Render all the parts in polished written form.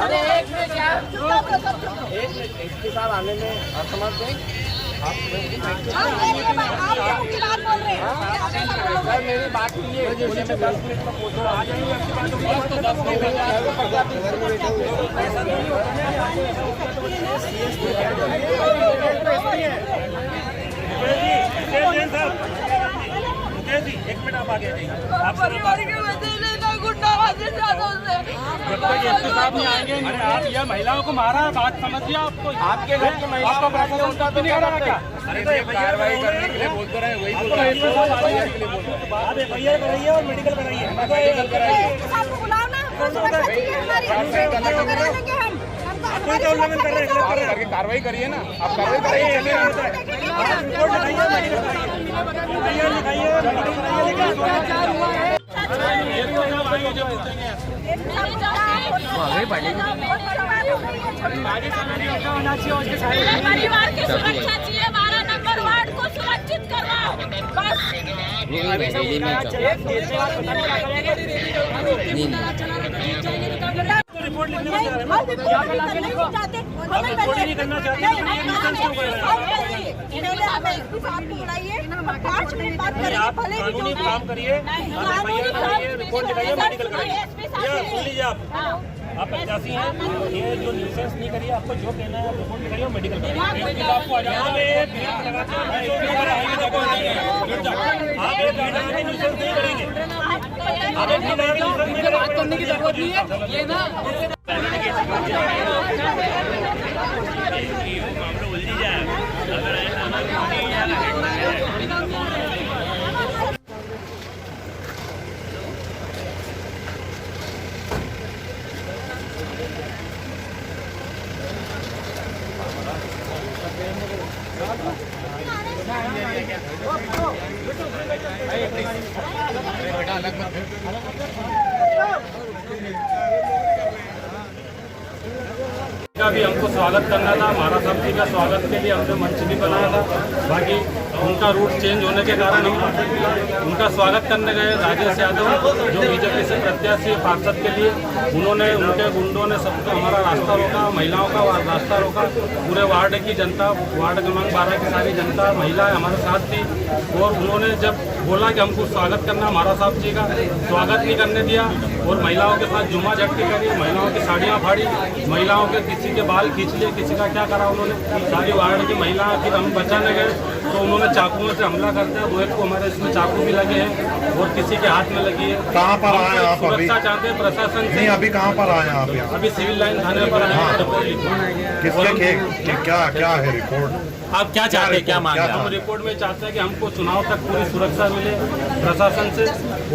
अरे एक में क्या एक साथ आने में असमर्थ है आप मेरी बात सुनिए। 10 मिनट में पहुंचो आ जाएंगे आपकी बात तो 10 मिनट 1 मिनट आप आगे जब तक एसपी साहब नहीं आएंगे आप यह महिलाओं को मारा है बात समझिए। आपको आपके घर की महिला को प्रशासन का नहीं करा क्या? अरे कार्रवाई करने के लिए बोलते रहे वही बोल रहे हैं। आप एफआईआर कराइए और मेडिकल कराइए। कार्रवाई करिए ना आप कार्रवाई कराइए। परिवार की सुरक्षा चाहिए। 12 नंबर वार्ड को सुरक्षित करवाओ बस। रिपोर्ट लिखने नहीं करना चाहते आप कानूनी काम करिए। रिपोर्ट लिखाइए मेडिकल कराइए। सुन लीजिए आप प्रत्याशी हैं ये जो लाइसेंस नहीं करिए आपको जो कहना है आप रिपोर्ट लिखाइए मेडिकल कराइए। आपको आप एक लाइसेंस नहीं करेंगे आप एक बात करने की जरूरत नहीं है ये ना उलझी जाए। भी हमको स्वागत करना था। महाराज साहब जी का स्वागत के लिए हमने मंच भी बनाया था। बाकी उनका रूट चेंज होने के कारण हम उनका स्वागत करने गए। राजेश यादव जो बीजेपी से प्रत्याशी पार्षद के लिए उन्होंने उनके गुंडों ने सबको हमारा रास्ता रोका, महिलाओं का रास्ता रोका। पूरे वार्ड की जनता, वार्ड क्रमांक 12 की सारी जनता महिलाएं हमारे साथ थी और उन्होंने जब बोला कि हमको स्वागत करना महाराज साहब जी का, स्वागत नहीं करने दिया और महिलाओं के साथ जुम्मा झटकी करी, महिलाओं की साड़ियाँ फाड़ी, महिलाओं के किसी के बाल खींच लिए, किसी का क्या करा उन्होंने। सारी वार्ड की महिलाएं फिर हम बचाने गए तो उन्होंने चाकुओं से हमला करते हैं। 2 एक को हमारे इसमें चाकू भी लगे हैं और किसी के हाथ में लगी है। कहाँ पर आए आप? सुरक्षा चाहते हैं प्रशासन से। अभी कहाँ पर आए आप? अभी सिविल लाइन थाने पर आए हैं। किसके क्या है रिपोर्ट? आप क्या चाहते हैं, क्या मांग रहे हैं? हम रिपोर्ट में चाहते हैं कि हमको चुनाव तक पूरी सुरक्षा मिले प्रशासन से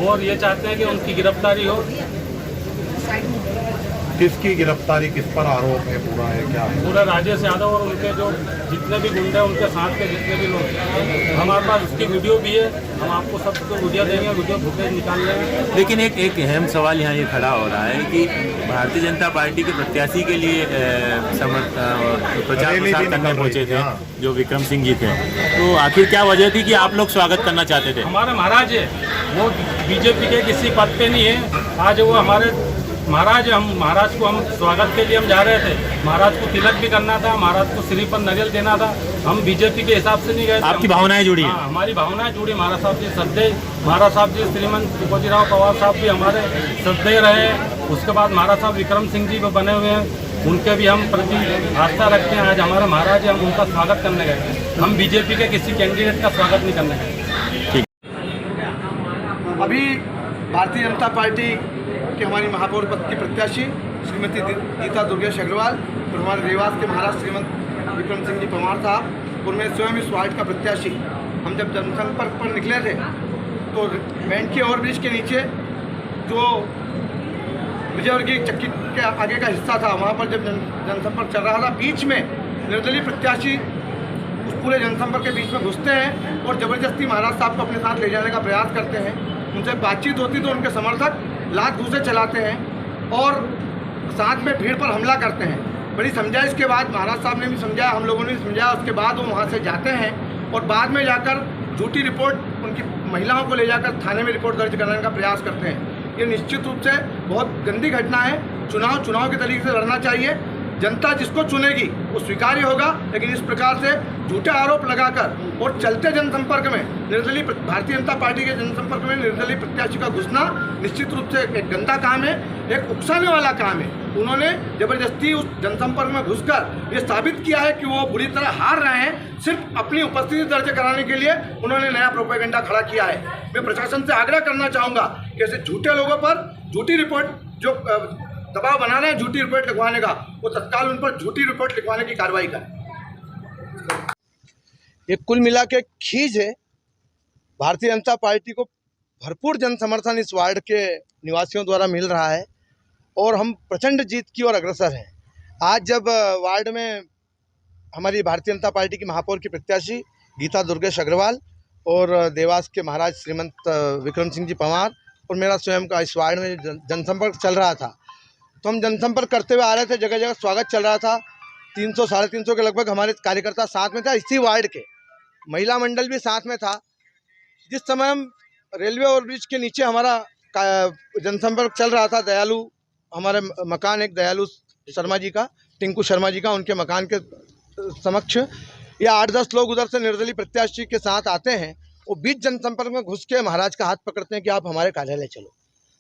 और ये चाहते हैं कि उनकी गिरफ्तारी हो। किसकी गिरफ्तारी, किस पर आरोप है, पूरा है क्या है? पूरा राजेश यादव और उनके जो जितने भी गुंडे हैं, उनके साथ के जितने भी लोग हैं, हमारे पास उसकी वीडियो भी है। हम आपको सबको वीडियो देंगे, वीडियो फुटेज निकाल लेंगे। लेकिन एक अहम सवाल यहाँ ये खड़ा हो रहा है कि भारतीय जनता पार्टी के प्रत्याशी के लिए प्रचार प्रसार करने पहुंचे थे जो विक्रम सिंह जी थे, तो आखिर क्या वजह थी कि आप लोग स्वागत करना चाहते थे? हमारे महाराज है, वो बीजेपी के किसी पद पे नहीं है। आज वो हमारे महाराज, हम महाराज को हम स्वागत के लिए हम जा रहे थे। महाराज को तिलक भी करना था, महाराज को सिर पर नारियल देना था। हम बीजेपी के हिसाब से नहीं गए थे। आपकी भावनाएं जुड़ी हैं? हाँ, हमारी भावनाएं जुड़ी। महाराज साहब जी श्रद्धेय, महाराज साहब जी श्रीमंत तुकोजीराव पवार साहब भी हमारे श्रद्धेय रहे। उसके बाद महाराज साहब विक्रम सिंह जी भी बने हुए हैं, उनके भी हम प्रति आस्था रखते हैं। आज हमारे महाराज है, हम उनका स्वागत करने गए। हम बीजेपी के किसी कैंडिडेट का स्वागत नहीं करने गए। अभी भारतीय जनता पार्टी की हमारी महापौर पद की प्रत्याशी श्रीमती गीता दुर्गेश अग्रवाल और हमारे देवास के महाराज श्रीमंत विक्रम सिंह जी परमार साहब और मैं स्वयं इस वार्ड का प्रत्याशी, हम जब जनसंपर्क पर निकले थे तो बैंड के ओवरब्रिज के नीचे जो विजयवर्गीय चक्की के आगे का हिस्सा था, वहाँ पर जब जनसंपर्क चल रहा था, बीच में निर्दलीय प्रत्याशी उस पूरे जनसंपर्क के बीच में घुसते हैं और ज़बरदस्ती महाराज साहब को अपने साथ ले जाने का प्रयास करते हैं। उनसे बातचीत होती तो उनके समर्थक लात घूंसे चलाते हैं और साथ में भीड़ पर हमला करते हैं। बड़ी समझाइश के बाद महाराज साहब ने भी समझाया, हम लोगों ने भी समझाया। उसके बाद वो वहाँ से जाते हैं और बाद में जाकर झूठी रिपोर्ट उनकी महिलाओं को ले जाकर थाने में रिपोर्ट दर्ज कराने का प्रयास करते हैं। ये निश्चित रूप से बहुत गंदी घटना है। चुनाव के तरीके से लड़ना चाहिए। जनता जिसको चुनेगी वो स्वीकार्य होगा, लेकिन इस प्रकार से झूठे आरोप लगाकर और चलते जनसंपर्क में निर्दलीय भारतीय जनता पार्टी के जनसंपर्क में निर्दलीय प्रत्याशी का घुसना निश्चित रूप से एक गंदा काम है, एक उकसाने वाला काम है। उन्होंने जबरदस्ती उस जनसंपर्क में घुसकर ये साबित किया है कि वो बुरी तरह हार रहे हैं। सिर्फ अपनी उपस्थिति दर्ज कराने के लिए उन्होंने नया प्रोपेगेंडा खड़ा किया है। मैं प्रशासन से आग्रह करना चाहूँगा कि ऐसे झूठे लोगों पर झूठी रिपोर्ट जो दबाव बना रहे हैं झूठी रिपोर्ट लिखवाने का, वो तत्काल उन पर झूठी रिपोर्ट लिखवाने की कार्रवाई करें। ये कुल मिला के खींच है। भारतीय जनता पार्टी को भरपूर जन समर्थन इस वार्ड के निवासियों द्वारा मिल रहा है और हम प्रचंड जीत की ओर अग्रसर हैं। आज जब वार्ड में हमारी भारतीय जनता पार्टी की महापौर की प्रत्याशी गीता दुर्गेश अग्रवाल और देवास के महाराज श्रीमंत विक्रम सिंह जी परमार और मेरा स्वयं का इस वार्ड में जनसंपर्क चल रहा था, तो हम जनसंपर्क करते हुए आ रहे थे। जगह जगह स्वागत चल रहा था। 300 साढ़े 300 के लगभग हमारे कार्यकर्ता साथ में था। इसी वार्ड के महिला मंडल भी साथ में था। जिस समय हम रेलवे ओवरब्रिज के नीचे हमारा जनसंपर्क चल रहा था, दयालु हमारे मकान एक दयालु शर्मा जी का, टिंकू शर्मा जी का, उनके मकान के समक्ष या 8-10 लोग उधर से निर्दलीय प्रत्याशी के साथ आते हैं। वो बीच जनसंपर्क में घुस के महाराज का हाथ पकड़ते हैं कि आप हमारे कार्यालय चलो।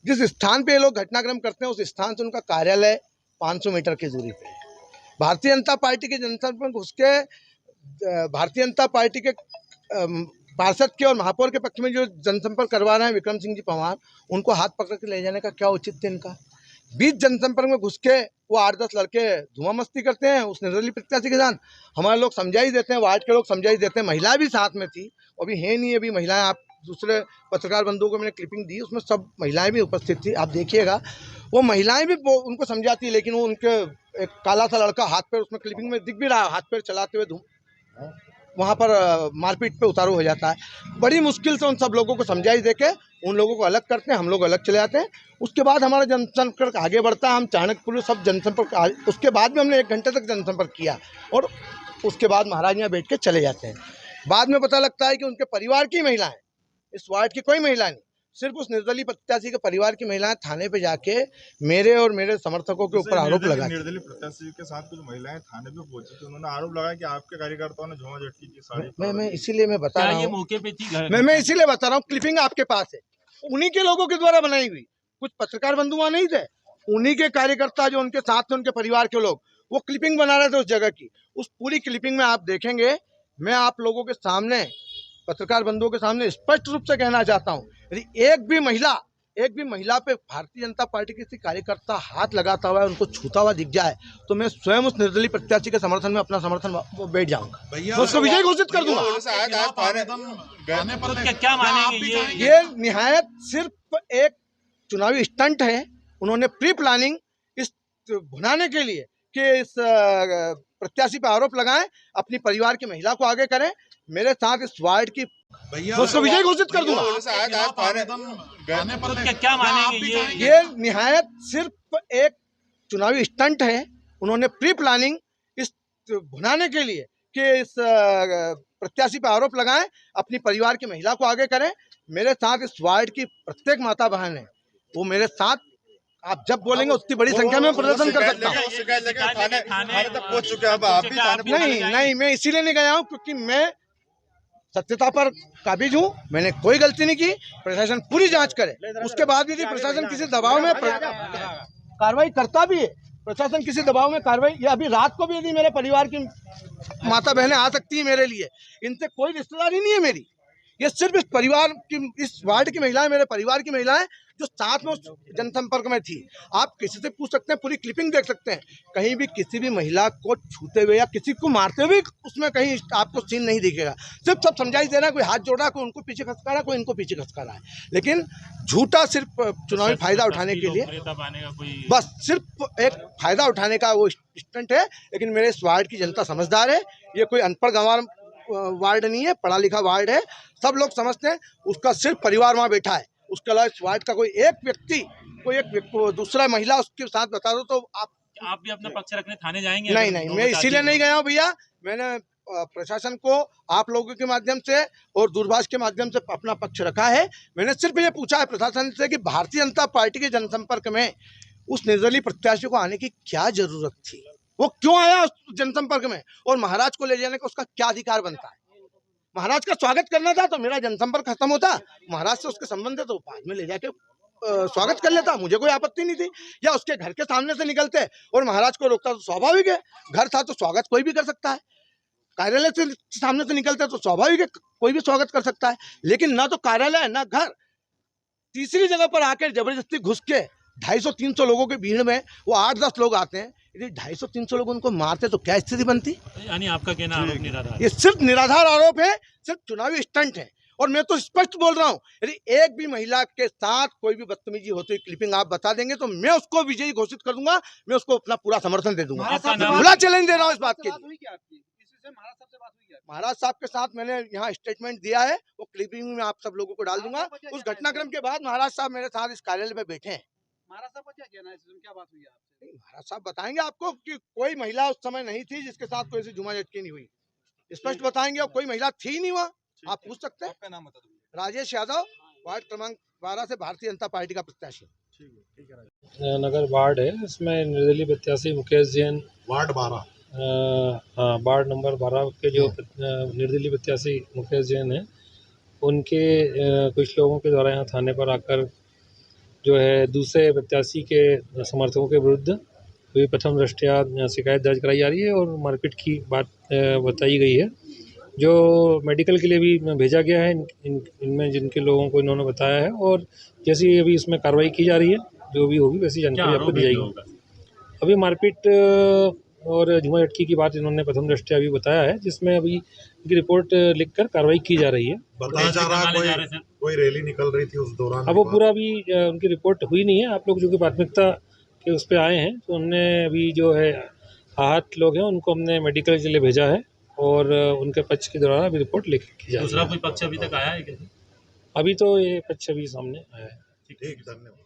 जिस स्थान पे ये लोग घटनाक्रम करते हैं उस स्थान से उनका कार्यालय 500 मीटर की दूरी पे है। भारतीय जनता पार्टी के जनसंपर्क में घुस के भारतीय जनता पार्टी के पार्षद के और महापौर के पक्ष में जो जनसंपर्क करवा रहे हैं विक्रम सिंह जी परमार, उनको हाथ पकड़ के ले जाने का क्या उचित थे इनका? बीच जनसंपर्क में घुस के वो 8-10 लड़के धुआं मस्ती करते हैं उस निर्दलीय प्रत्याशी के साथ। हमारे लोग समझाई देते हैं, वार्ड के लोग समझाई देते हैं। महिला भी साथ में थी, अभी है नहीं, अभी महिलाएं, आप दूसरे पत्रकार बंधुओं को मैंने क्लिपिंग दी, उसमें सब महिलाएं भी उपस्थित थी, आप देखिएगा। वो महिलाएं भी उनको समझाती है, लेकिन वो उनके एक काला सा लड़का हाथ पैर, उसमें क्लिपिंग में दिख भी रहा, हाथ पैर चलाते हुए वहाँ पर मारपीट पे उतारू हो जाता है। बड़ी मुश्किल से उन सब लोगों को समझाई देके उन लोगों को अलग करते हैं, हम लोग अलग चले जाते हैं। उसके बाद हमारा जनसंपर्क आगे बढ़ता है। हम चाणक्यपुर सब जनसंपर्क, उसके बाद भी हमने 1 घंटे तक जनसंपर्क किया और उसके बाद महाराज यहाँ बैठ के चले जाते हैं। बाद में पता लगता है कि उनके परिवार की महिलाएं, इस वार्ड की कोई महिला नहीं, सिर्फ उस निर्दलीय प्रत्याशी के परिवार की महिलाएं थाने पे जाके मेरे और मेरे समर्थकों के ऊपर आरोप लगाए। निर्दलीय प्रत्याशी के साथ कुछ महिलाएं थाने पे पहुंची थी, उन्होंने आरोप लगाया कि आपके कार्यकर्ताओं ने झोंका झटकी की साड़ी। मैं इसीलिए मैं बता रहा हूँ, मौके पे थी? मैं इसीलिए बता रहा हूँ, क्लिपिंग आपके पास है, उन्हीं के लोगों के द्वारा बनाई हुई। कुछ पत्रकार बंधु वहाँ नहीं थे, उन्हीं के कार्यकर्ता जो उनके साथ थे, उनके परिवार के लोग, वो क्लिपिंग बना रहे थे उस जगह की। उस पूरी क्लिपिंग में आप देखेंगे, मैं आप लोगों के सामने, पत्रकार बंधुओं के सामने स्पष्ट रूप से कहना चाहता हूँ, यदि एक भी महिला पे भारतीय जनता पार्टी के किसी कार्यकर्ता हाथ लगाता हुआ है, उनको छूता हुआ दिख जाए, तो मैं स्वयं उस निर्दलीय प्रत्याशी के समर्थन में अपना समर्थन वो बैठ जाऊंगा, मैं उसको विजय घोषित कर दूंगा। क्या मानेंगे? ये निहायत सिर्फ एक चुनावी स्टंट है। उन्होंने प्री प्लानिंग इस भुनाने के लिए कि इस प्रत्याशी पे आरोप लगाएं, अपनी परिवार की महिला को आगे करें। मेरे साथ इस वार्ड की उसको विजय घोषित कर दूंगा। क्या मानेंगे ये निहायत सिर्फ एक चुनावी स्टंट है। उन्होंने प्री प्लानिंग इस भुनाने के लिए कि इस प्रत्याशी पे आरोप लगाएं, अपनी परिवार की महिला को आगे करें। मेरे साथ इस वार्ड की प्रत्येक माता बहन है, वो मेरे साथ, आप जब बोलेंगे उतनी बड़ी संख्या में प्रदर्शन कर सकता हूँ। नहीं, मैं इसीलिए नहीं गया हूँ क्योंकि मैं सत्यता पर काबिज हूँ। मैंने कोई गलती नहीं की। प्रशासन पूरी जांच करे, उसके बाद भी यदि प्रशासन किसी दबाव में कार्रवाई करता भी है, प्रशासन किसी दबाव में कार्रवाई, या अभी रात को भी यदि मेरे परिवार की माता बहनें आ सकती है मेरे लिए, इनसे कोई रिश्तेदारी नहीं है मेरी। ये सिर्फ इस परिवार की, इस वार्ड की महिलाएं मेरे परिवार की महिलाएं जो साथ में जनसंपर्क में थी। आप किसी से पूछ सकते हैं, पूरी क्लिपिंग देख सकते हैं। कहीं भी किसी भी महिला को छूते हुए या किसी को मारते हुए उसमें कहीं आपको सीन नहीं दिखेगा। सिर्फ सब समझाई दे रहा है, कोई हाथ जोड़ रहा है, कोई उनको पीछे खसका रहा है, कोई इनको पीछे खसका रहा है। लेकिन झूठा सिर्फ चुनावी फायदा उठाने के लिए, बस सिर्फ एक फायदा उठाने का वो स्टंट है। लेकिन मेरे इस वार्ड की जनता समझदार है। ये कोई अनपढ़ गंवार वार्ड नहीं है, पढ़ा लिखा वार्ड है। सब लोग समझते हैं। उसका सिर्फ परिवार वहाँ बैठा है, उसके अलावा इस वार्ड का कोई एक व्यक्ति, दूसरा महिला उसके साथ बता दो तो आप भी अपना पक्ष रखने थाने जाएंगे? नहीं, मैं इसीलिए नहीं गया हूँ भैया। मैंने प्रशासन को आप लोगों के माध्यम से और दूरभाष के माध्यम से अपना पक्ष रखा है। मैंने सिर्फ ये पूछा है प्रशासन से कि भारतीय जनता पार्टी के जनसंपर्क में उस निर्दलीय प्रत्याशी को आने की क्या जरूरत थी, वो क्यों आया उस जनसंपर्क में, और महाराज को ले जाने का उसका क्या अधिकार बनता है। महाराज का स्वागत करना था तो मेरा जनसंपर्क खत्म होता, महाराज से उसके संबंध है तो बाद में ले जाके स्वागत कर लेता, मुझे कोई आपत्ति नहीं थी। या उसके घर के सामने से निकलते और महाराज को रोकता तो स्वाभाविक है। घर था तो स्वागत कोई भी कर सकता है। कार्यालय से सामने से निकलते तो स्वाभाविक है, कोई भी स्वागत कर सकता है। लेकिन ना तो कार्यालय ना घर, तीसरी जगह पर आकर जबरदस्ती घुस के 250-300 लोगों की भीड़ में वो 8-10 लोग आते हैं। यदि 250-300 लोग उनको मारते तो क्या स्थिति बनती? यानी आपका कहना आरोप निराधार? ये सिर्फ निराधार आरोप है, सिर्फ चुनावी स्टंट है। और मैं तो स्पष्ट बोल रहा हूँ, यदि एक भी महिला के साथ कोई भी बदतमीजी होती है, क्लिपिंग आप बता देंगे तो मैं उसको विजयी घोषित कर दूंगा। मैं उसको अपना पूरा समर्थन दे दूंगा। खुला चैलेंज दे रहा हूँ इस बात के लिए। महाराज साहब के साथ मैंने यहाँ स्टेटमेंट दिया है, वो क्लिपिंग में आप सब लोगों को डाल दूंगा। उस घटनाक्रम के बाद महाराज साहब मेरे साथ इस कार्यालय में बैठे हैं। महाराज साहब का क्या कहना है, क्या बात हुई आपसे? महाराज साहब बताएंगे आपको कि कोई महिला उस समय नहीं थी जिसके साथ कोई ऐसी झूमा झटकी नहीं हुई, स्पष्ट बताएंगे। और कोई महिला थी नहीं वहाँ, आप पूछ सकते हैं। आपका नाम बता दो। राजेश यादव, वार्ड क्रमांक 12 से भारतीय जनता पार्टी का प्रत्याशी। नगर वार्ड है, इसमें निर्दलीय प्रत्याशी मुकेश जैन, वार्ड 12, हाँ वार्ड नंबर 12 के जो निर्दलीय प्रत्याशी मुकेश जैन हैं, उनके कुछ लोगों के द्वारा यहाँ थाने पर आकर जो है दूसरे प्रत्याशी के समर्थकों के विरुद्ध हुई प्रथम दृष्टया शिकायत दर्ज कराई जा रही है और मारपीट की बात बताई गई है, जो मेडिकल के लिए भी भेजा गया है इनमें जिनके लोगों को इन्होंने बताया है। और जैसी अभी इसमें कार्रवाई की जा रही है, जो भी होगी वैसी जानकारी आपको दी जाएगी। अभी मारपीट और झूमा झटकी की बात इन्होंने प्रथम दृष्टया अभी बताया है, जिसमें अभी इनकी रिपोर्ट लिखकर कार्रवाई की जा रही है। बताया जा रहा है कोई रैली निकल रही थी उस दौरान। अब वो पूरा भी उनकी रिपोर्ट हुई नहीं है। आप लोग जो कि प्राथमिकता के उस पर आए हैं, तो हमने अभी जो है आहत लोग हैं उनको हमने मेडिकल के लिए भेजा है और उनके पक्ष के द्वारा अभी रिपोर्ट लिख की जा रही है। दूसरा कोई पक्ष अभी तक आया है क्या? अभी तो ये पक्ष अभी सामने आया है। ठीक, धन्यवाद।